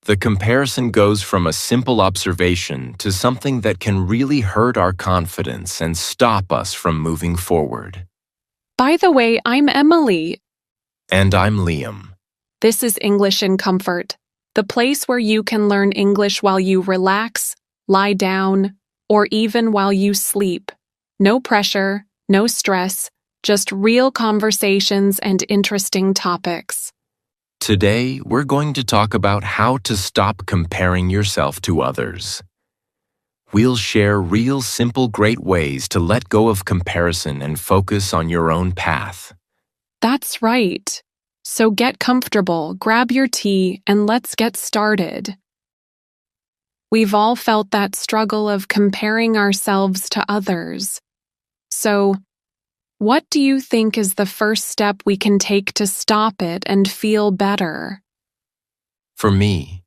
The comparison goes from a simple observation to something that can really hurt our confidence and stop us from moving forward. By the way, I'm Emily. And I'm Liam. This is English in Comfort, the place where you can learn English while you relax, lie down, or even while you sleep. No pressure, no stress, just real conversations and interesting topics. Today, we're going to talk about how to stop comparing yourself to others. We'll share real simple great ways to let go of comparison and focus on your own path. That's right. So get comfortable, grab your tea, and let's get started. We've all felt that struggle of comparing ourselves to others. So, what do you think is the first step we can take to stop it and feel better? For me,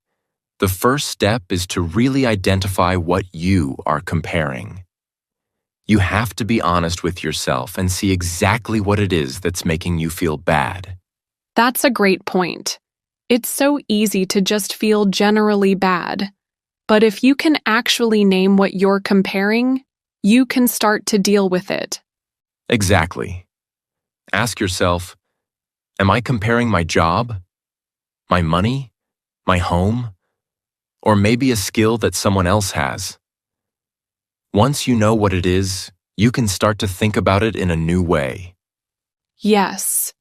the first step is to really identify what you are comparing. You have to be honest with yourself and see exactly what it is that's making you feel bad. That's a great point. It's so easy to just feel generally bad. But if you can actually name what you're comparing, you can start to deal with it. Exactly. Ask yourself, am I comparing my job, my money, my home, or maybe a skill that someone else has? Once you know what it is, you can start to think about it in a new way. Yes.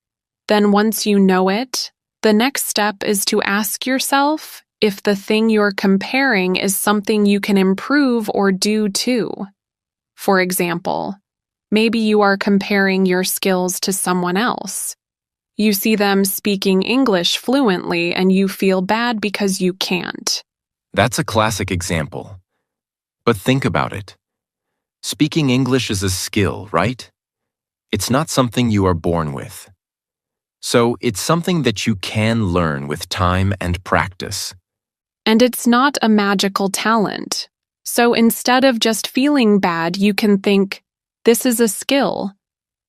Then once you know it, the next step is to ask yourself if the thing you're comparing is something you can improve or do too. For example, maybe you are comparing your skills to someone else. You see them speaking English fluently and you feel bad because you can't. That's a classic example. But think about it. Speaking English is a skill, right? It's not something you are born with. So it's something that you can learn with time and practice. And it's not a magical talent. So instead of just feeling bad, you can think, this is a skill.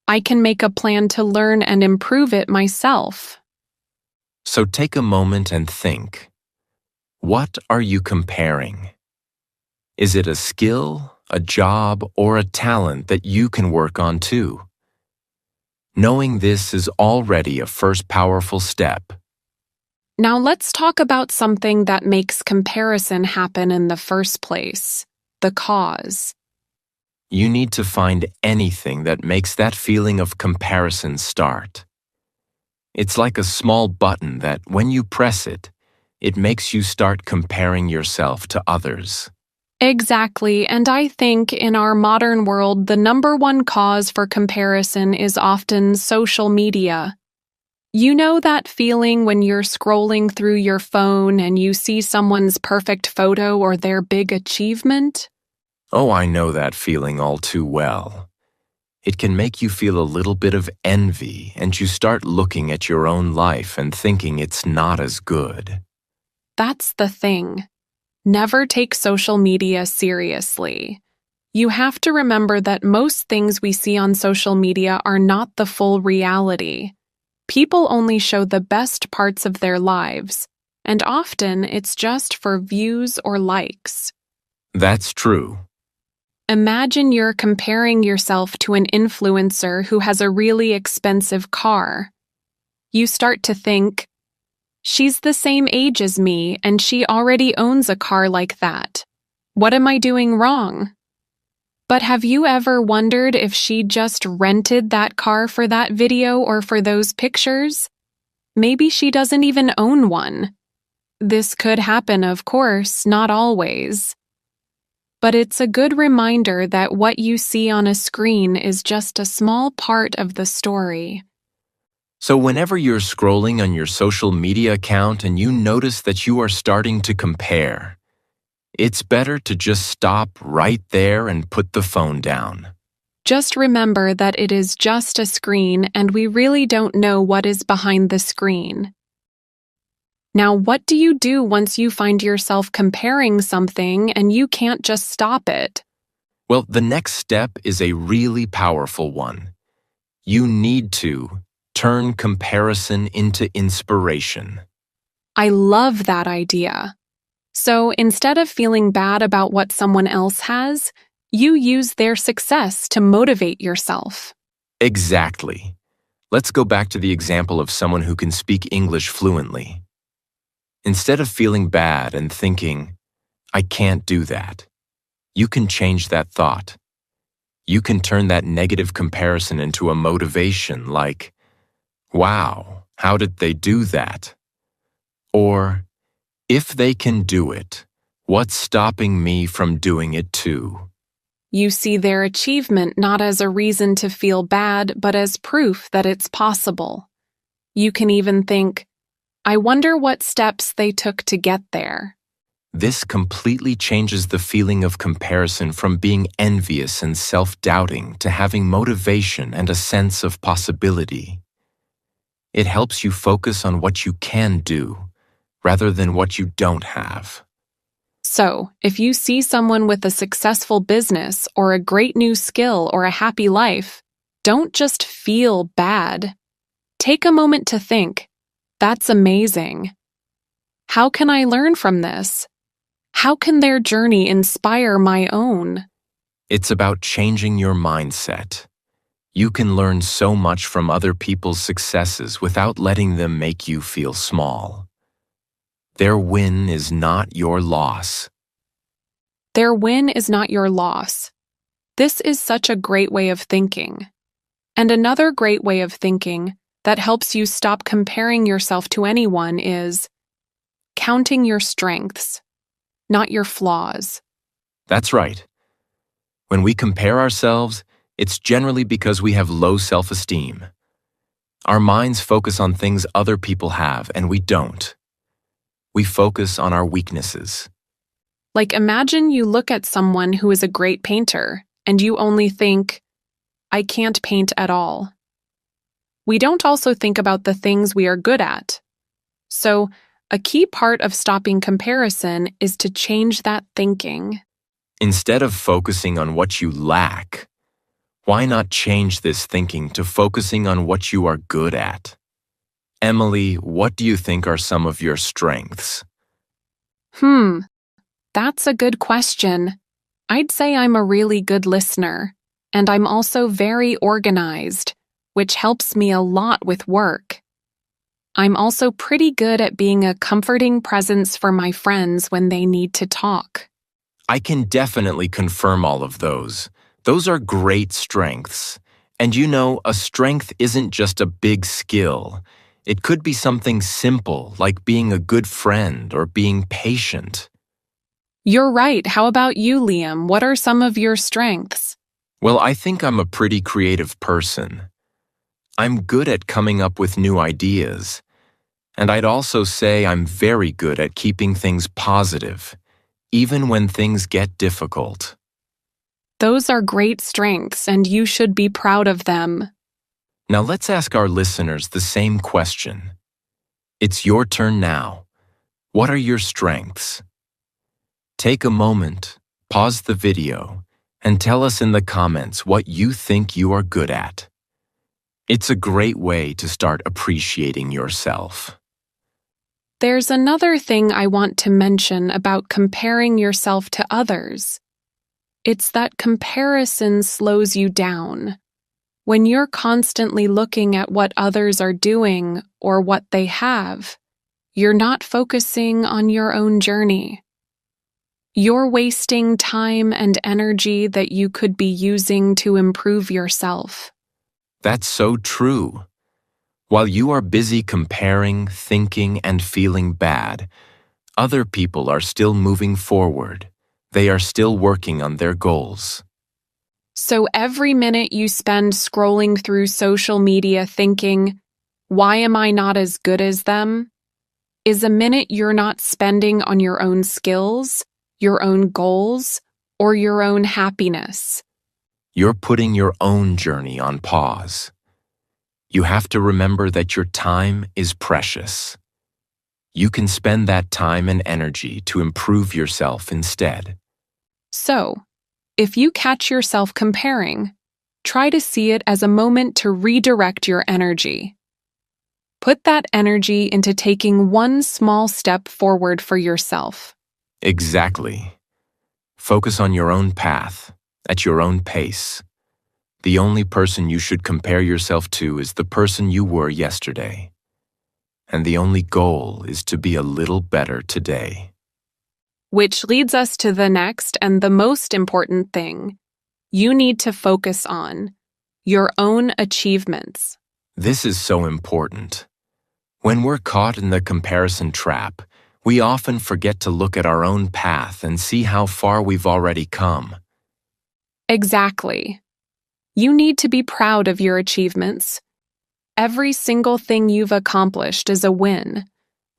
I can make a plan to learn and improve it myself. So take a moment and think. What are you comparing? Is it a skill, a job, or a talent that you can work on too? Knowing this is already a first powerful step. Now let's talk about something that makes comparison happen in the first place, the cause. You need to find anything that makes that feeling of comparison start. It's like a small button that, when you press it, it makes you start comparing yourself to others. Exactly, and I think in our modern world, the number one cause for comparison is often social media. You know that feeling when you're scrolling through your phone and you see someone's perfect photo or their big achievement? Oh, I know that feeling all too well. It can make you feel a little bit of envy, and you start looking at your own life and thinking it's not as good. That's the thing. Never take social media seriously. You have to remember that most things we see on social media are not the full reality. People only show the best parts of their lives, and often it's just for views or likes. That's true. Imagine you're comparing yourself to an influencer who has a really expensive car. You start to think, she's the same age as me and she already owns a car like that. What am I doing wrong? But have you ever wondered if she just rented that car for that video or for those pictures? Maybe she doesn't even own one. This could happen, of course, not always. But it's a good reminder that what you see on a screen is just a small part of the story. So whenever you're scrolling on your social media account and you notice that you are starting to compare, it's better to just stop right there and put the phone down. Just remember that it is just a screen and we really don't know what is behind the screen. Now, what do you do once you find yourself comparing something and you can't just stop it? Well, the next step is a really powerful one. You need to turn comparison into inspiration. I love that idea. So instead of feeling bad about what someone else has, you use their success to motivate yourself. Exactly. Let's go back to the example of someone who can speak English fluently. Instead of feeling bad and thinking, I can't do that, you can change that thought. You can turn that negative comparison into a motivation like, wow, how did they do that? Or, if they can do it, what's stopping me from doing it too? You see their achievement not as a reason to feel bad, but as proof that it's possible. You can even think, I wonder what steps they took to get there. This completely changes the feeling of comparison from being envious and self-doubting to having motivation and a sense of possibility. It helps you focus on what you can do, rather than what you don't have. So, if you see someone with a successful business or a great new skill or a happy life, don't just feel bad. Take a moment to think, that's amazing. How can I learn from this? How can their journey inspire my own? It's about changing your mindset. You can learn so much from other people's successes without letting them make you feel small. Their win is not your loss. Their win is not your loss. This is such a great way of thinking. And another great way of thinking that helps you stop comparing yourself to anyone is counting your strengths, not your flaws. That's right. When we compare ourselves, it's generally because we have low self-esteem. Our minds focus on things other people have and we don't. We focus on our weaknesses. Like imagine you look at someone who is a great painter and you only think, I can't paint at all. We don't also think about the things we are good at. So, a key part of stopping comparison is to change that thinking. Instead of focusing on what you lack, why not change this thinking to focusing on what you are good at? Emily, what do you think are some of your strengths? That's a good question. I'd say I'm a really good listener, and I'm also very organized, which helps me a lot with work. I'm also pretty good at being a comforting presence for my friends when they need to talk. I can definitely confirm all of those. Those are great strengths. And you know, a strength isn't just a big skill. It could be something simple, like being a good friend or being patient. You're right. How about you, Liam? What are some of your strengths? Well, I think I'm a pretty creative person. I'm good at coming up with new ideas. And I'd also say I'm very good at keeping things positive, even when things get difficult. Those are great strengths, and you should be proud of them. Now let's ask our listeners the same question. It's your turn now. What are your strengths? Take a moment, pause the video, and tell us in the comments what you think you are good at. It's a great way to start appreciating yourself. There's another thing I want to mention about comparing yourself to others. It's that comparison slows you down. When you're constantly looking at what others are doing or what they have, you're not focusing on your own journey. You're wasting time and energy that you could be using to improve yourself. That's so true. While you are busy comparing, thinking, and feeling bad, other people are still moving forward. They are still working on their goals. So every minute you spend scrolling through social media thinking, why am I not as good as them? Is a minute you're not spending on your own skills, your own goals, or your own happiness. You're putting your own journey on pause. You have to remember that your time is precious. You can spend that time and energy to improve yourself instead. So, if you catch yourself comparing, try to see it as a moment to redirect your energy. Put that energy into taking one small step forward for yourself. Exactly. Focus on your own path, at your own pace. The only person you should compare yourself to is the person you were yesterday. And the only goal is to be a little better today. Which leads us to the next and the most important thing you need to focus on: your own achievements. This is so important. When we're caught in the comparison trap, we often forget to look at our own path and see how far we've already come. Exactly. You need to be proud of your achievements. Every single thing you've accomplished is a win,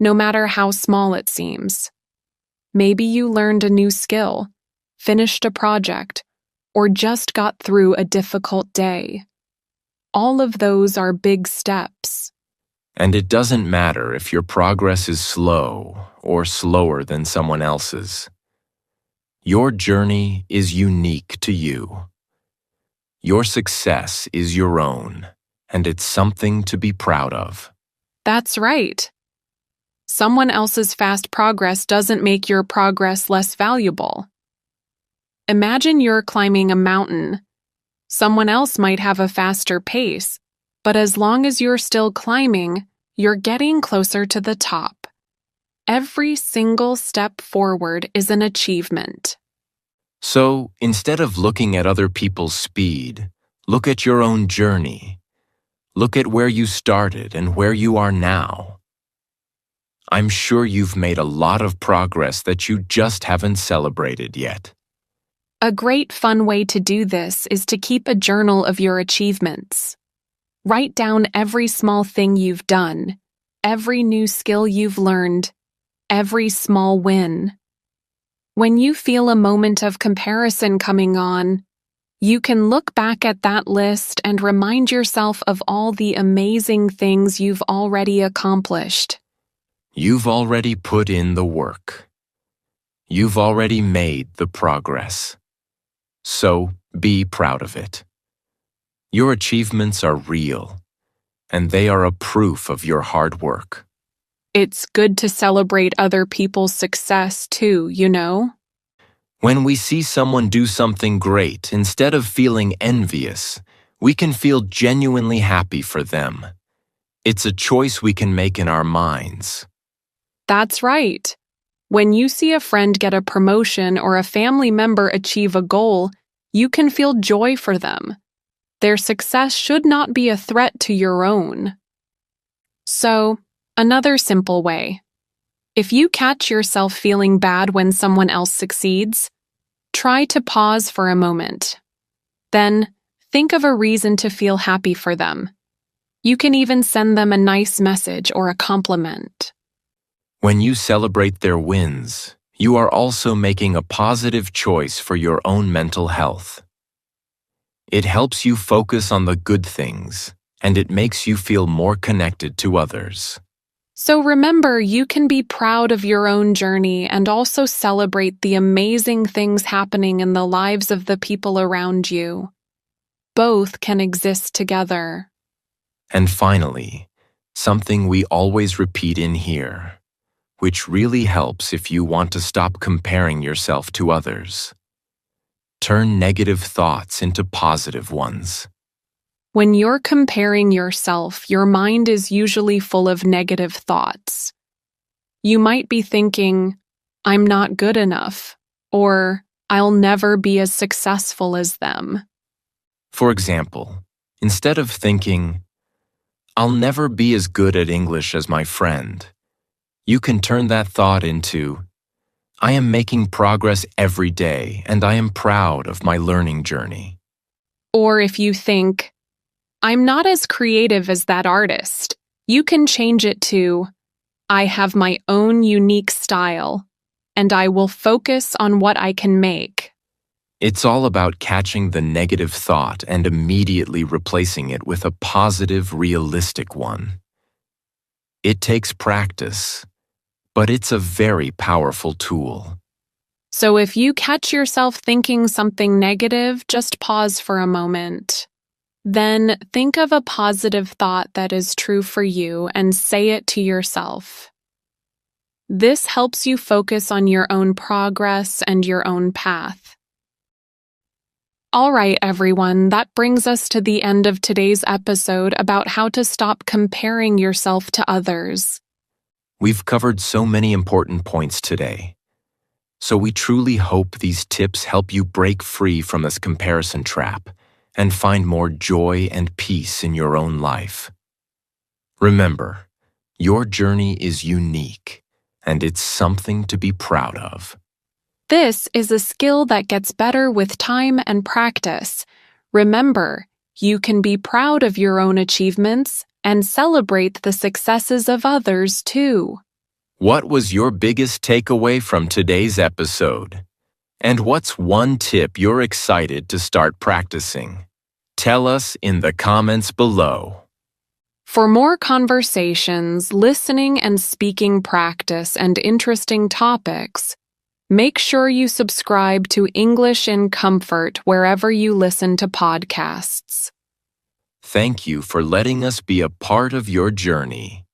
no matter how small it seems. Maybe you learned a new skill, finished a project, or just got through a difficult day. All of those are big steps. And it doesn't matter if your progress is slow or slower than someone else's. Your journey is unique to you. Your success is your own, and it's something to be proud of. That's right. Someone else's fast progress doesn't make your progress less valuable. Imagine you're climbing a mountain. Someone else might have a faster pace, but as long as you're still climbing, you're getting closer to the top. Every single step forward is an achievement. So, instead of looking at other people's speed, look at your own journey. Look at where you started and where you are now. I'm sure you've made a lot of progress that you just haven't celebrated yet. A great fun way to do this is to keep a journal of your achievements. Write down every small thing you've done, every new skill you've learned, every small win. When you feel a moment of comparison coming on, you can look back at that list and remind yourself of all the amazing things you've already accomplished. You've already put in the work. You've already made the progress. So be proud of it. Your achievements are real, and they are a proof of your hard work. It's good to celebrate other people's success too, you know? When we see someone do something great, instead of feeling envious, we can feel genuinely happy for them. It's a choice we can make in our minds. That's right. When you see a friend get a promotion or a family member achieve a goal, you can feel joy for them. Their success should not be a threat to your own. So, another simple way. If you catch yourself feeling bad when someone else succeeds, try to pause for a moment. Then, think of a reason to feel happy for them. You can even send them a nice message or a compliment. When you celebrate their wins, you are also making a positive choice for your own mental health. It helps you focus on the good things, and it makes you feel more connected to others. So remember, you can be proud of your own journey and also celebrate the amazing things happening in the lives of the people around you. Both can exist together. And finally, something we always repeat in here, which really helps if you want to stop comparing yourself to others. Turn negative thoughts into positive ones. When you're comparing yourself, your mind is usually full of negative thoughts. You might be thinking, I'm not good enough, or I'll never be as successful as them. For example, instead of thinking, I'll never be as good at English as my friend, you can turn that thought into, I am making progress every day and I am proud of my learning journey. Or if you think, I'm not as creative as that artist, you can change it to, I have my own unique style, and I will focus on what I can make. It's all about catching the negative thought and immediately replacing it with a positive, realistic one. It takes practice, but it's a very powerful tool. So if you catch yourself thinking something negative, just pause for a moment. Then think of a positive thought that is true for you and say it to yourself. This helps you focus on your own progress and your own path. All right, everyone, that brings us to the end of today's episode about how to stop comparing yourself to others. We've covered so many important points today. So we truly hope these tips help you break free from this comparison trap and find more joy and peace in your own life. Remember, your journey is unique, and it's something to be proud of. This is a skill that gets better with time and practice. Remember, you can be proud of your own achievements and celebrate the successes of others too. What was your biggest takeaway from today's episode? And what's one tip you're excited to start practicing? Tell us in the comments below. For more conversations, listening and speaking practice, and interesting topics, make sure you subscribe to English in Comfort wherever you listen to podcasts. Thank you for letting us be a part of your journey.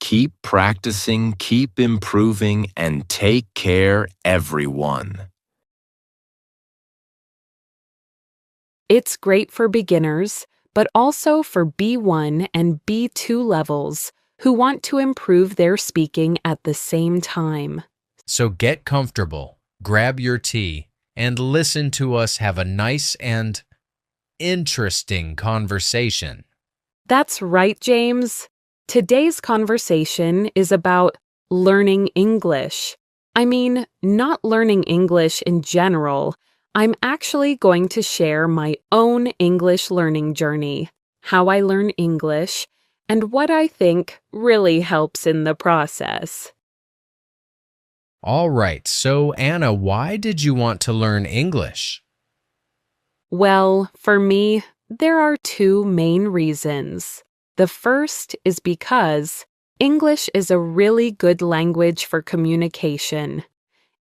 Keep practicing, keep improving, and take care, everyone. It's great for beginners, but also for B1 and B2 levels who want to improve their speaking at the same time. So get comfortable, grab your tea, and listen to us have a nice and interesting conversation. That's right, James. Today's conversation is about learning English. I mean, not learning English in general. I'm actually going to share my own English learning journey, how I learn English, and what I think really helps in the process. All right, so Anna, why did you want to learn English? Well, for me, there are two main reasons. The first is because English is a really good language for communication.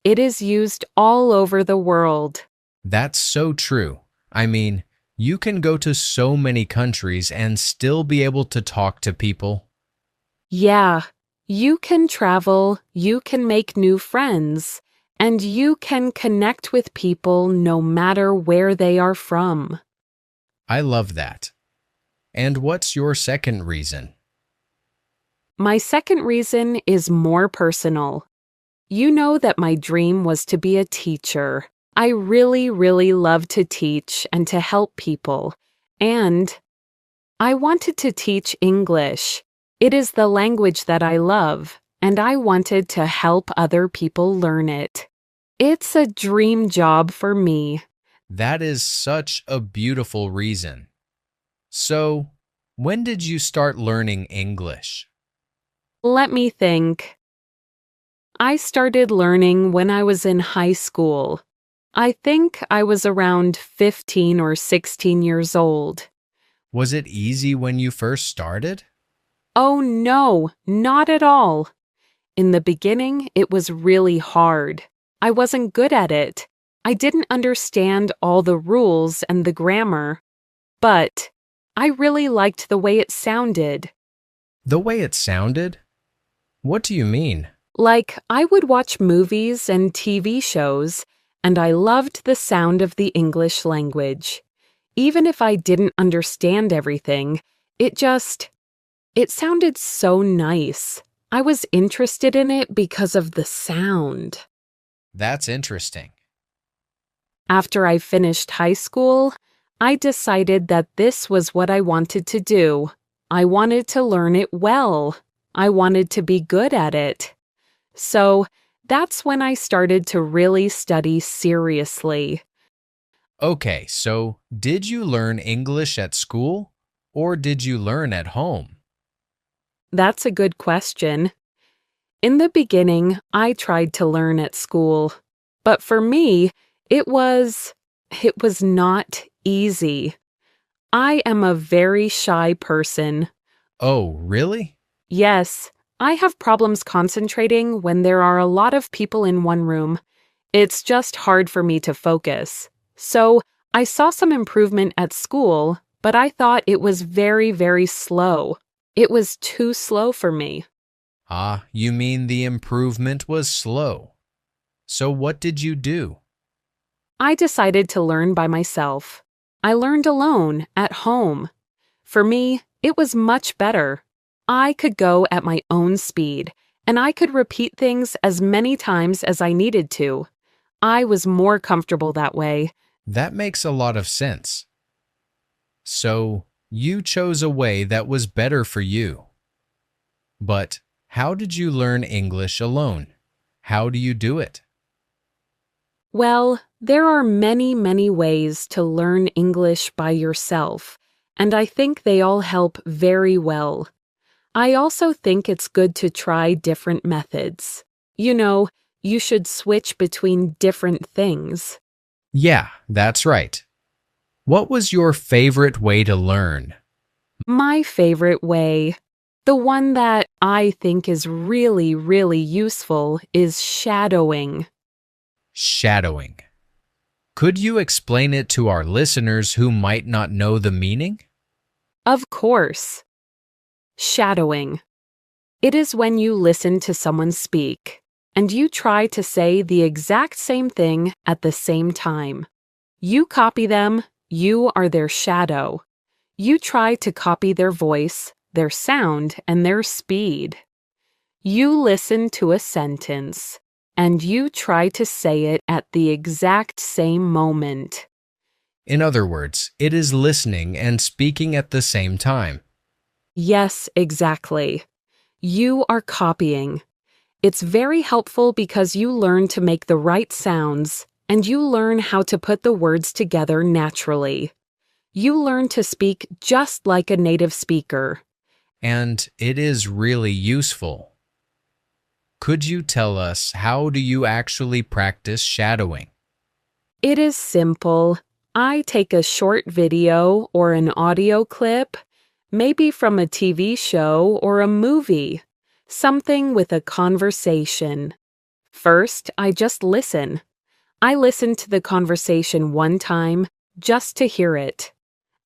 It is used all over the world. That's so true. I mean, you can go to so many countries and still be able to talk to people. Yeah, you can travel, you can make new friends, and you can connect with people no matter where they are from. I love that. And what's your second reason? My second reason is more personal. You know that my dream was to be a teacher. I really, really love to teach and to help people. And I wanted to teach English. It is the language that I love, and I wanted to help other people learn it. It's a dream job for me. That is such a beautiful reason. So, when did you start learning English? Let me think. I started learning when I was in high school. I think I was around 15 or 16 years old. Was it easy when you first started? Oh no, not at all. In the beginning, it was really hard. I wasn't good at it. I didn't understand all the rules and the grammar. But I really liked the way it sounded. The way it sounded? What do you mean? Like, I would watch movies and TV shows, and I loved the sound of the English language. Even if I didn't understand everything, it sounded so nice. I was interested in it because of the sound. That's interesting. After I finished high school, I decided that this was what I wanted to do. I wanted to learn it well. I wanted to be good at it. So that's when I started to really study seriously. Okay, so did you learn English at school or did you learn at home? That's a good question. In the beginning, I tried to learn at school. But for me, it was not easy. I am a very shy person. Oh, really? Yes, I have problems concentrating when there are a lot of people in one room. It's just hard for me to focus. So I saw some improvement at school, but I thought it was very, very slow. It was too slow for me. Ah, you mean the improvement was slow. So what did you do? I decided to learn by myself. I learned alone, at home. For me, it was much better. I could go at my own speed, and I could repeat things as many times as I needed to. I was more comfortable that way. That makes a lot of sense. So, you chose a way that was better for you. But how did you learn English alone? How do you do it? Well, there are many, many ways to learn English by yourself, and I think they all help very well. I also think it's good to try different methods. You know, you should switch between different things. Yeah, that's right. What was your favorite way to learn? My favorite way, the one that I think is really, really useful, is shadowing. Shadowing. Could you explain it to our listeners who might not know the meaning? Of course. Shadowing. It is when you listen to someone speak, and you try to say the exact same thing at the same time. You copy them, you are their shadow. You try to copy their voice, their sound, and their speed. You listen to a sentence, and you try to say it at the exact same moment. In other words, it is listening and speaking at the same time. Yes, exactly. You are copying. It's very helpful because you learn to make the right sounds, and you learn how to put the words together naturally. You learn to speak just like a native speaker. And it is really useful. Could you tell us how do you actually practice shadowing? It is simple. I take a short video or an audio clip, maybe from a TV show or a movie, something with a conversation. First, I just listen. I listen to the conversation one time just to hear it.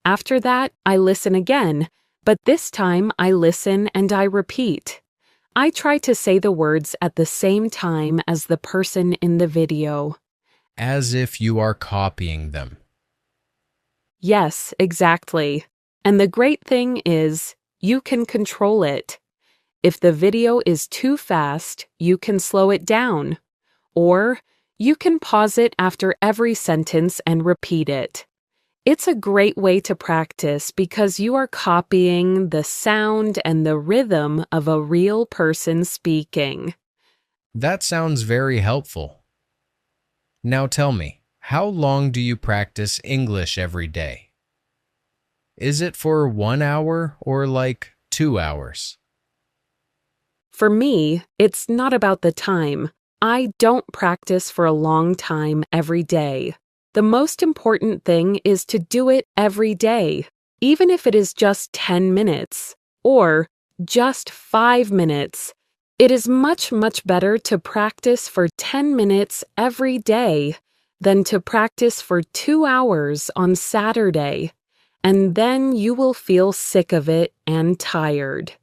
After that, I listen again, but this time I listen and I repeat. I try to say the words at the same time as the person in the video. As if you are copying them. Yes, exactly. And the great thing is, you can control it. If the video is too fast, you can slow it down. Or you can pause it after every sentence and repeat it. It's a great way to practice because you are copying the sound and the rhythm of a real person speaking. That sounds very helpful. Now tell me, how long do you practice English every day? Is it for 1 hour or like 2 hours? For me, it's not about the time. I don't practice for a long time every day. The most important thing is to do it every day, even if it is just 10 minutes or just 5 minutes. It is much, much better to practice for 10 minutes every day than to practice for 2 hours on Saturday, and then you will feel sick of it and tired.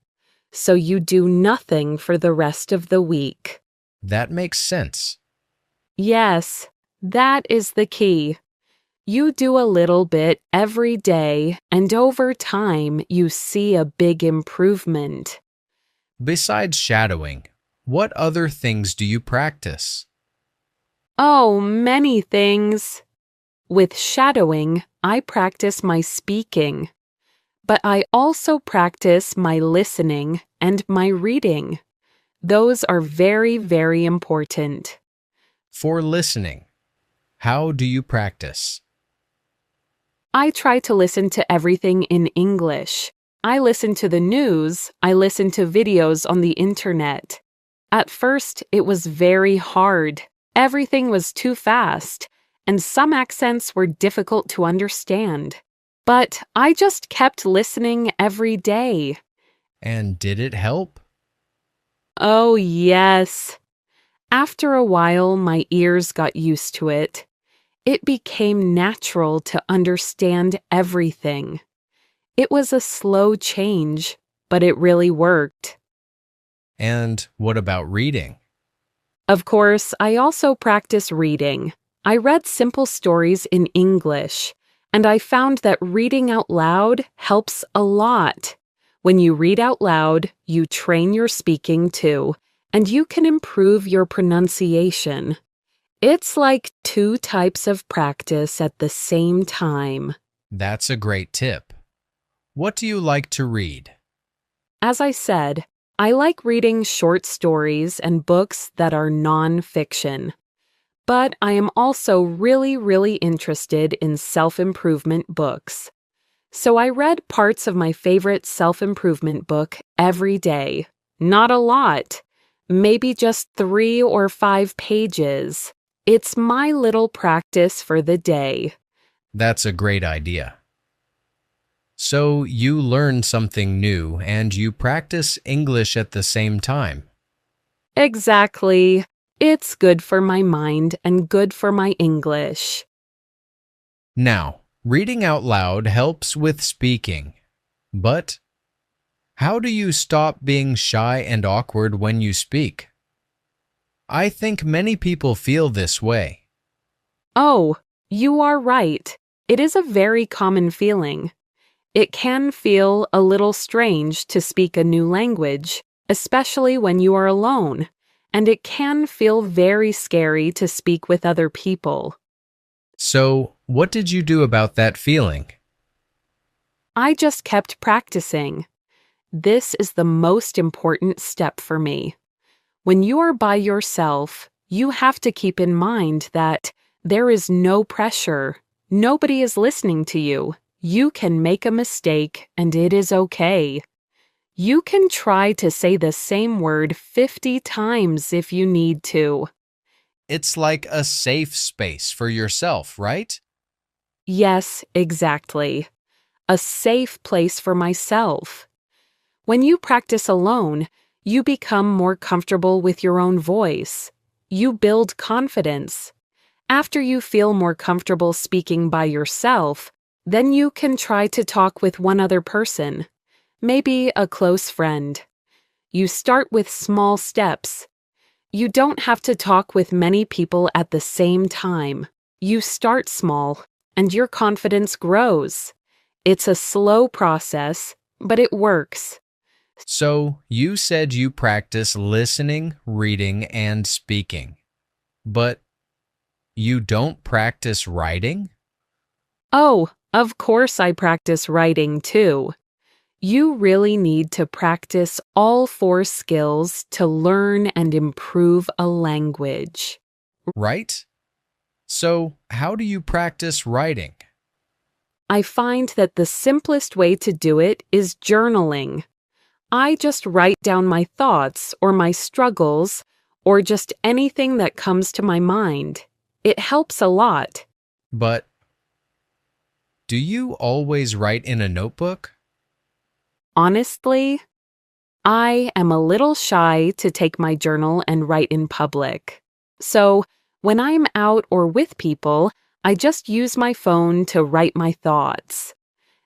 So you do nothing for the rest of the week. That makes sense. Yes, that is the key. You do a little bit every day, and over time you see a big improvement. Besides shadowing, what other things do you practice? Oh, many things. With shadowing, I practice my speaking, but I also practice my listening and my reading. Those are very, very important. For listening, how do you practice? I try to listen to everything in English. I listen to the news. I listen to videos on the internet. At first, it was very hard. Everything was too fast, and some accents were difficult to understand. But I just kept listening every day. And did it help? Oh, yes. After a while, my ears got used to it. It became natural to understand everything. It was a slow change, but it really worked. And what about reading? Of course, I also practice reading. I read simple stories in English, and I found that reading out loud helps a lot. When you read out loud, you train your speaking too, and you can improve your pronunciation. It's like two types of practice at the same time. That's a great tip. What do you like to read? As I said, I like reading short stories and books that are non-fiction. But I am also really interested in self-improvement books. So I read parts of my favorite self-improvement book every day. Not a lot. Maybe just 3 or 5 pages. It's my little practice for the day. That's a great idea. So you learn something new and you practice English at the same time. Exactly. It's good for my mind and good for my English. Now, reading out loud helps with speaking. But how do you stop being shy and awkward when you speak? I think many people feel this way. Oh, you are right. It is a very common feeling. It can feel a little strange to speak a new language, especially when you are alone, and it can feel very scary to speak with other people. So, what did you do about that feeling? I just kept practicing. This is the most important step for me. When you are by yourself, you have to keep in mind that there is no pressure. Nobody is listening to you. You can make a mistake, and it is okay. You can try to say the same word 50 times if you need to. It's like a safe space for yourself, right? Yes, exactly. A safe place for myself. When you practice alone, you become more comfortable with your own voice. You build confidence. After you feel more comfortable speaking by yourself, then you can try to talk with one other person, maybe a close friend. You start with small steps. You don't have to talk with many people at the same time. You start small, and your confidence grows. It's a slow process, but it works. So, you said you practice listening, reading, and speaking. But you don't practice writing? Oh, of course I practice writing too. You really need to practice all 4 skills to learn and improve a language. Right? So, how do you practice writing? I find that the simplest way to do it is journaling. I just write down my thoughts or my struggles or just anything that comes to my mind. It helps a lot. But do you always write in a notebook? Honestly, I am a little shy to take my journal and write in public. So, when I'm out or with people, I just use my phone to write my thoughts.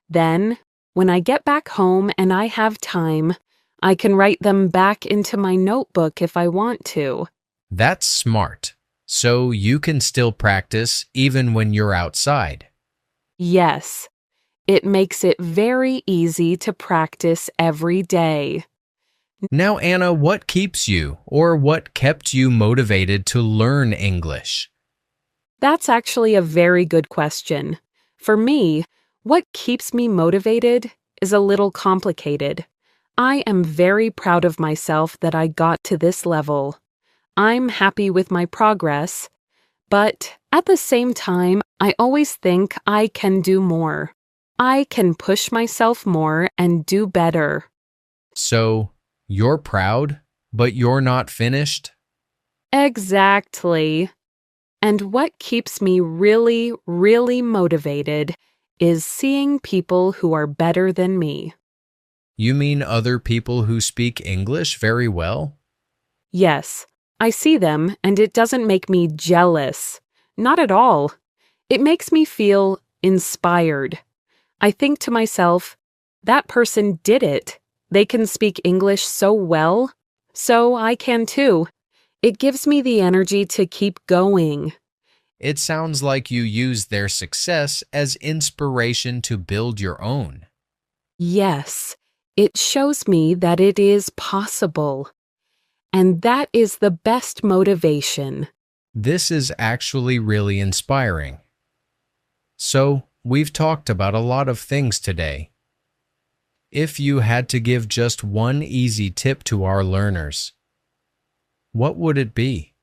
Then, when I get back home and I have time, I can write them back into my notebook if I want to. That's smart. So you can still practice even when you're outside. Yes, it makes it very easy to practice every day. Now, Anna, what keeps you or what kept you motivated to learn English? That's actually a very good question. For me, what keeps me motivated is a little complicated. I am very proud of myself that I got to this level. I'm happy with my progress, but at the same time, I always think I can do more. I can push myself more and do better. So, you're proud, but you're not finished? Exactly. And what keeps me really motivated is seeing people who are better than me. You mean other people who speak English very well? Yes, I see them and it doesn't make me jealous. Not at all. It makes me feel inspired. I think to myself, That person did it. They can speak English so well, so I can too. It gives me the energy to keep going. It sounds like you use their success as inspiration to build your own. Yes, it shows me that it is possible. And that is the best motivation. This is actually really inspiring. So, we've talked about a lot of things today. If you had to give just one easy tip to our learners, what would it be?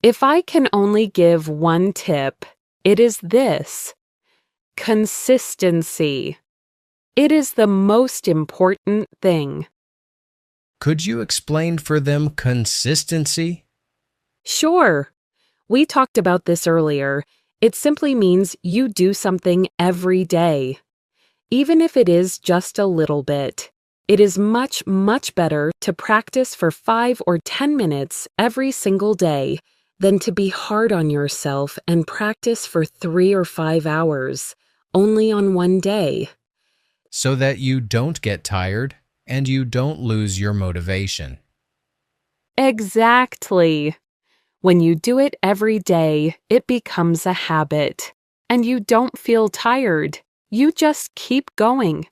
If I can only give one tip, it is this: consistency. It is the most important thing. Could you explain for them consistency? Sure. We talked about this earlier. It simply means you do something every day. Even if it is just a little bit. It is much, much better to practice for 5 or 10 minutes every single day than to be hard on yourself and practice for 3 or 5 hours, only on one day. So that you don't get tired and you don't lose your motivation. Exactly. When you do it every day, it becomes a habit, and you don't feel tired. You just keep going.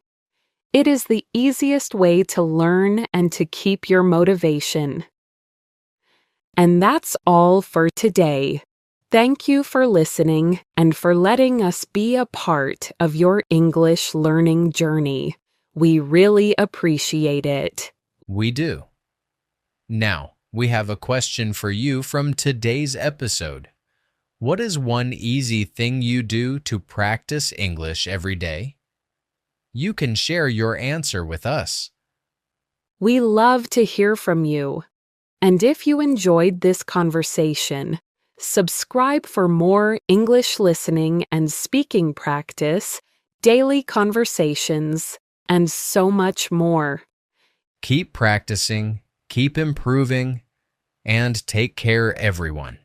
It is the easiest way to learn and to keep your motivation. And that's all for today. Thank you for listening and for letting us be a part of your English learning journey. We really appreciate it. We do. Now, we have a question for you from today's episode. What is one easy thing you do to practice English every day? You can share your answer with us. We love to hear from you. And if you enjoyed this conversation, subscribe for more English listening and speaking practice, daily conversations, and so much more. Keep practicing, keep improving, and take care, everyone.